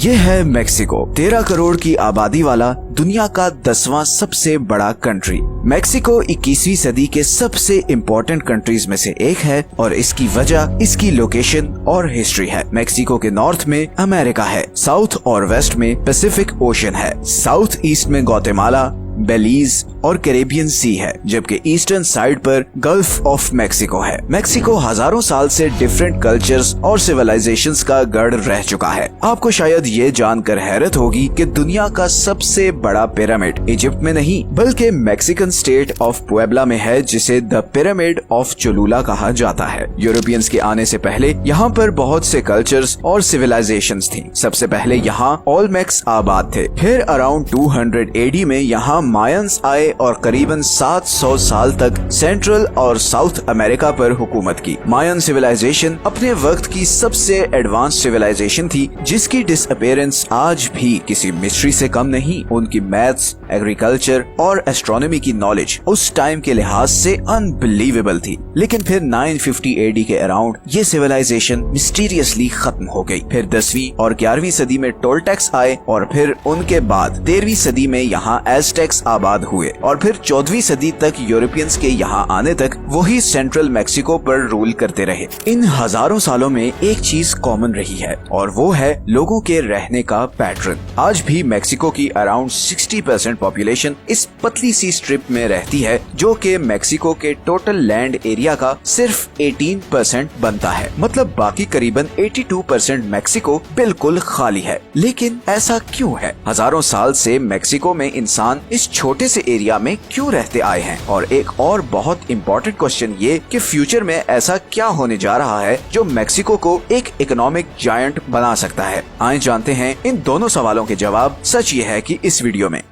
ये है मेक्सिको, 13 करोड़ की आबादी वाला दुनिया का 10वां सबसे बड़ा कंट्री। मेक्सिको 21वीं सदी के सबसे इम्पोर्टेंट कंट्रीज में से एक है और इसकी वजह इसकी लोकेशन और हिस्ट्री है। मेक्सिको के नॉर्थ में अमेरिका है, साउथ और वेस्ट में पैसिफिक ओशन है, साउथ ईस्ट में ग्वाटेमाला, बेलीज और कैरेबियन सी है, जबकि ईस्टर्न साइड पर गल्फ ऑफ मेक्सिको है। मेक्सिको हजारों साल से डिफरेंट कल्चर्स और सिविलाइजेशंस का गढ़ रह चुका है। आपको शायद ये जानकर हैरत होगी कि दुनिया का सबसे बड़ा पिरामिड इजिप्ट में नहीं बल्कि मेक्सिकन स्टेट ऑफ पुएब्ला में है, जिसे द पिरामिड ऑफ चोलुला कहा जाता है। यूरोपियंस के आने से पहले यहाँ पर बहुत से कल्चर्स और सिविलाइजेशंस थी। सबसे पहले यहाँ ओल्मेक्स आबाद थे, फिर अराउंड 200 AD में यहाँ मायंस आए और करीबन 700 साल तक सेंट्रल और साउथ अमेरिका पर हुकूमत की। मायन सिविलाइजेशन अपने वक्त की सबसे एडवांस सिविलाइजेशन थी, जिसकी डिसअपीयरेंस आज भी किसी मिस्ट्री से कम नहीं। उनकी मैथ्स, एग्रीकल्चर और एस्ट्रोनॉमी की नॉलेज उस टाइम के लिहाज से अनबिलीवेबल थी। लेकिन फिर 950 AD के अराउंड ये सिविलाइजेशन मिस्टीरियसली खत्म हो गई। फिर 10वीं और 11वीं सदी में टोल्टेक्स आए और फिर उनके बाद 13वीं सदी में यहाँ एज़टेक्स आबाद हुए और फिर 14वीं सदी तक यूरोपियंस के यहाँ आने तक वही सेंट्रल मेक्सिको पर रूल करते रहे। इन हजारों सालों में एक चीज कॉमन रही है और वो है लोगों के रहने का पैटर्न। आज भी मेक्सिको की अराउंड 60% पॉपुलेशन इस पतली सी स्ट्रिप में रहती है, जो कि मेक्सिको के टोटल लैंड एरिया का सिर्फ 18% बनता है। मतलब बाकी करीबन 82% मेक्सिको बिल्कुल खाली है। लेकिन ऐसा क्यों है? हजारों साल से मेक्सिको में इंसान इस छोटे से एरिया में क्यों रहते आए हैं? और एक और बहुत इम्पोर्टेंट क्वेश्चन ये कि फ्यूचर में ऐसा क्या होने जा रहा है जो मेक्सिको को एक इकोनॉमिक जायंट बना सकता है? आइए जानते हैं इन दोनों सवालों के जवाब। सच ये है कि इस वीडियो में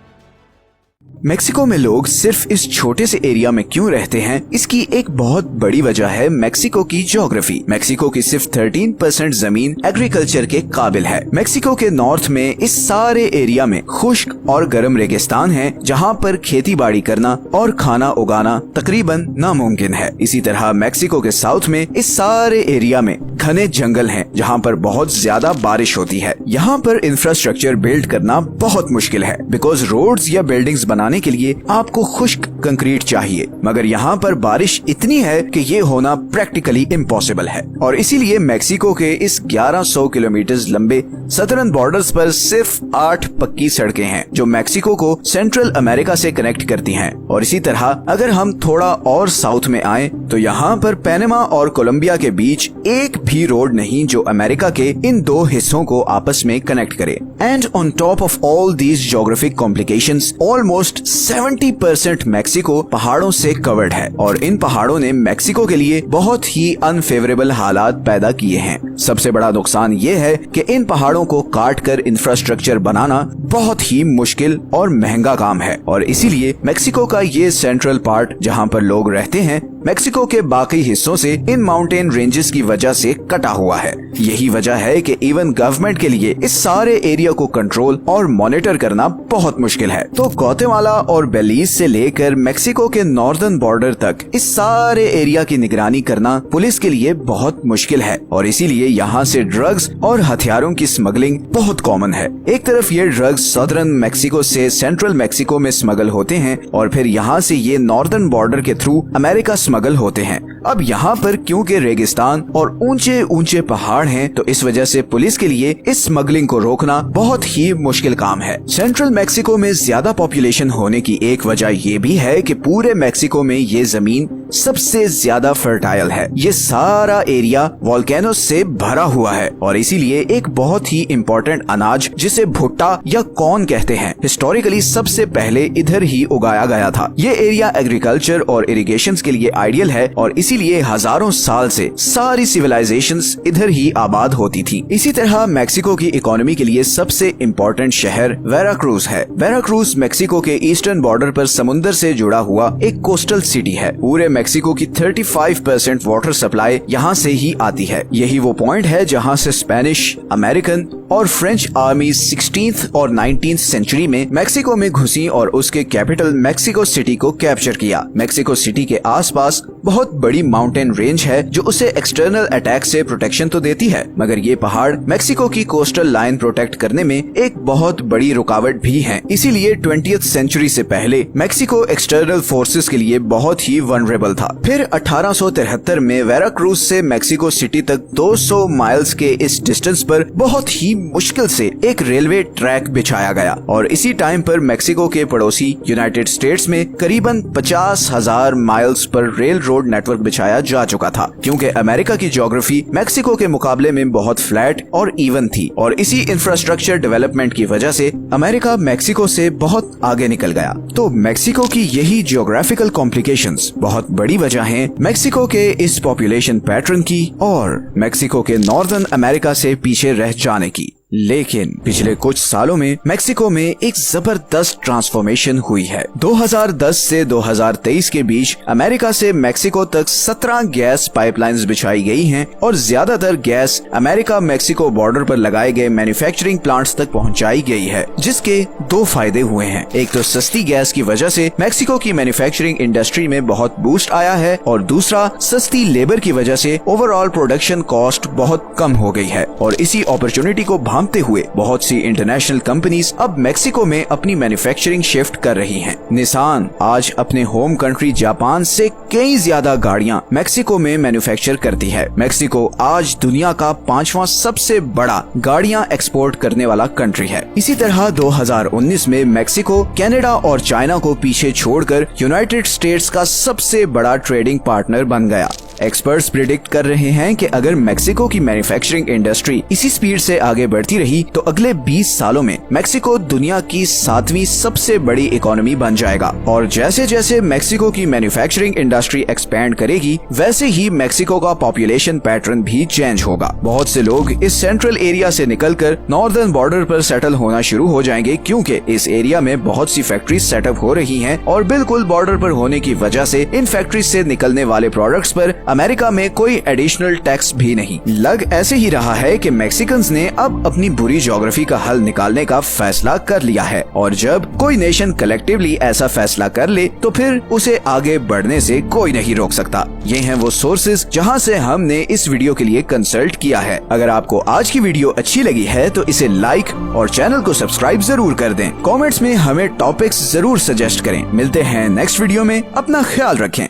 मेक्सिको में लोग सिर्फ इस छोटे से एरिया में क्यों रहते हैं, इसकी एक बहुत बड़ी वजह है मेक्सिको की ज्योग्राफी। मेक्सिको की सिर्फ 13% जमीन एग्रीकल्चर के काबिल है। मेक्सिको के नॉर्थ में इस सारे एरिया में खुश्क और गर्म रेगिस्तान है, जहाँ पर खेती बाड़ी करना और खाना उगाना तकरीबन नामुमकिन है। इसी तरह मेक्सिको के साउथ में इस सारे एरिया में घने जंगल हैं, जहाँ पर बहुत ज्यादा बारिश होती है। यहाँ पर इंफ्रास्ट्रक्चर बिल्ड करना बहुत मुश्किल है, बिकॉज रोड्स या बिल्डिंग्स बनाने के लिए आपको खुश्क कंक्रीट चाहिए, मगर यहाँ पर बारिश इतनी है कि ये होना प्रैक्टिकली इम्पॉसिबल है। और इसीलिए मेक्सिको के इस 1100 किलोमीटर लंबे सदर्न बॉर्डर्स पर सिर्फ 8 पक्की सड़कें हैं, जो मेक्सिको को सेंट्रल अमेरिका से कनेक्ट करती हैं। और इसी तरह अगर हम थोड़ा और साउथ में आए तो यहाँ पर पैनामा और कोलंबिया के बीच एक भी रोड नहीं जो अमेरिका के इन दो हिस्सों को आपस में कनेक्ट करे। And on top of all these geographic complications, almost 70% Mexico पहाड़ों से कवर्ड है और इन पहाड़ों ने मेक्सिको के लिए बहुत ही अनफेवरेबल हालात पैदा किए हैं। सबसे बड़ा नुकसान ये है कि इन पहाड़ों को काट कर इंफ्रास्ट्रक्चर बनाना बहुत ही मुश्किल और महंगा काम है और इसीलिए मेक्सिको का ये सेंट्रल पार्ट जहाँ पर लोग रहते हैं, मेक्सिको के बाकी हिस्सों से इन माउंटेन रेंजेस की वजह से कटा हुआ है। यही वजह है कि इवन गवर्नमेंट के लिए इस सारे एरिया को कंट्रोल और मॉनिटर करना बहुत मुश्किल है। तो ग्वाटेमाला और बेलीज से लेकर मेक्सिको के नॉर्दर्न बॉर्डर तक इस सारे एरिया की निगरानी करना पुलिस के लिए बहुत मुश्किल है और इसीलिए यहाँ से ड्रग्स और हथियारों की स्मगलिंग बहुत कॉमन है। एक तरफ ये ड्रग्स सदर्न मेक्सिको से सेंट्रल मेक्सिको में स्मगल होते हैं और फिर यहाँ से ये नॉर्दर्न बॉर्डर के थ्रू अमेरिका स्मगल होते हैं। अब यहाँ पर क्योंकि रेगिस्तान और ऊंचे ऊंचे पहाड़ हैं, तो इस वजह से पुलिस के लिए इस स्मगलिंग को रोकना बहुत ही मुश्किल काम है। सेंट्रल मेक्सिको में ज्यादा पॉपुलेशन होने की एक वजह ये भी है कि पूरे मेक्सिको में ये जमीन सबसे ज्यादा फर्टाइल है। ये सारा एरिया वोल्केनोस से भरा हुआ है और इसीलिए एक बहुत ही इम्पोर्टेंट अनाज जिसे भुट्टा या कॉर्न कहते हैं, हिस्टोरिकली सबसे पहले इधर ही उगाया गया था। ये एरिया एग्रीकल्चर और इरिगेशन के लिए आइडियल है और इसीलिए हजारों साल से सारी सिविलाइजेशंस इधर ही आबाद होती थी। इसी तरह मेक्सिको की इकोनॉमी के लिए सबसे इम्पोर्टेंट शहर वेराक्रूज है। वेराक्रूज मेक्सिको के ईस्टर्न बॉर्डर पर समुद्र से जुड़ा हुआ एक कोस्टल सिटी है। पूरे मेक्सिको की 35% वाटर सप्लाई यहाँ से ही आती है। यही वो पॉइंट है जहाँ से स्पेनिश, अमेरिकन और फ्रेंच आर्मी 16th और 19th सेंचुरी में मेक्सिको में घुसी और उसके कैपिटल मेक्सिको सिटी को कैप्चर किया। मेक्सिको सिटी के आसपास पास बहुत बड़ी माउंटेन रेंज है जो उसे एक्सटर्नल अटैक से प्रोटेक्शन तो देती है, मगर ये पहाड़ मेक्सिको की कोस्टल लाइन प्रोटेक्ट करने में एक बहुत बड़ी रुकावट भी है। इसीलिए 20th सेंचुरी से पहले मेक्सिको एक्सटर्नल फोर्सेस के लिए बहुत ही वनरेबल था। फिर 1873 में वेराक्रूज से मेक्सिको सिटी तक 200 माइल्स के इस डिस्टेंस पर बहुत ही मुश्किल से एक रेलवे ट्रैक बिछाया गया और इसी टाइम पर मेक्सिको के पड़ोसी यूनाइटेड स्टेट्स में करीबन 50,000 miles per rail road network बिछाया जा चुका था, क्योंकि अमेरिका की ज्योग्राफी मेक्सिको के मुकाबले में बहुत फ्लैट और इवन थी और इसी इंफ्रास्ट्रक्चर डेवलपमेंट की वजह से अमेरिका मेक्सिको से बहुत आगे निकल गया। तो मेक्सिको की यही जियोग्राफिकल कॉम्प्लिकेशंस बहुत बड़ी वजह है मेक्सिको के इस पॉपुलेशन पैटर्न की और मेक्सिको के नॉर्दर्न अमेरिका से पीछे रह जाने की। लेकिन पिछले कुछ सालों में मेक्सिको में एक जबरदस्त ट्रांसफॉर्मेशन हुई है। 2010 से 2023 के बीच अमेरिका से मेक्सिको तक 17 गैस पाइपलाइंस बिछाई गई हैं और ज्यादातर गैस अमेरिका मेक्सिको बॉर्डर पर लगाए गए मैन्युफैक्चरिंग प्लांट्स तक पहुंचाई गई है, जिसके दो फायदे हुए हैं। एक तो सस्ती गैस की वजह से मेक्सिको की मैन्युफैक्चरिंग इंडस्ट्री में बहुत बूस्ट आया है और दूसरा सस्ती लेबर की वजह से ओवरऑल प्रोडक्शन कॉस्ट बहुत कम हो गई है और इसी अपॉर्चुनिटी को भांपते हुए बहुत सी इंटरनेशनल कंपनीज अब मेक्सिको में अपनी मैन्युफैक्चरिंग शिफ्ट कर रही हैं। निसान आज अपने होम कंट्री जापान से कई ज्यादा गाड़ियां मेक्सिको में मैन्युफैक्चर करती है। मेक्सिको आज दुनिया का 5वां सबसे बड़ा गाड़ियां एक्सपोर्ट करने वाला कंट्री है। इसी तरह 2019 में मेक्सिको कनाडा और चाइना को पीछे छोड़कर यूनाइटेड स्टेट्स का सबसे बड़ा ट्रेडिंग पार्टनर बन गया। एक्सपर्ट्स प्रिडिक्ट कर रहे हैं कि अगर मेक्सिको की मैन्युफैक्चरिंग इंडस्ट्री इसी स्पीड से आगे बढ़ती रही तो अगले 20 सालों में मेक्सिको दुनिया की 7वीं सबसे बड़ी इकोनॉमी बन जाएगा। और जैसे जैसे मेक्सिको की मैन्युफैक्चरिंग इंडस्ट्री एक्सपैंड करेगी वैसे ही मेक्सिको का पॉपुलेशन पैटर्न भी चेंज होगा। बहुत से लोग इस सेंट्रल एरिया से निकलकर नॉर्दर्न बॉर्डर पर सेटल होना शुरू हो जाएंगे, क्योंकि इस एरिया में बहुत सी फैक्ट्रीज सेटअप हो रही हैं और बिल्कुल बॉर्डर पर होने की वजह से इन फैक्ट्रीज से निकलने वाले प्रोडक्ट्स पर अमेरिका में कोई एडिशनल टैक्स भी नहीं। लग ऐसे ही रहा है कि मैक्सिकन्स ने अब अपनी बुरी ज्योग्राफी का हल निकालने का फैसला कर लिया है और जब कोई नेशन कलेक्टिवली ऐसा फैसला कर ले तो फिर उसे आगे बढ़ने से कोई नहीं रोक सकता। ये हैं वो सोर्सेज जहां से हमने इस वीडियो के लिए कंसल्ट किया है। अगर आपको आज की वीडियो अच्छी लगी है तो इसे लाइक और चैनल को सब्सक्राइब जरूर कर दें। कमेंट्स में हमें टॉपिक्स जरूर सजेस्ट करें। मिलते हैं नेक्स्ट वीडियो में, अपना ख्याल रखें।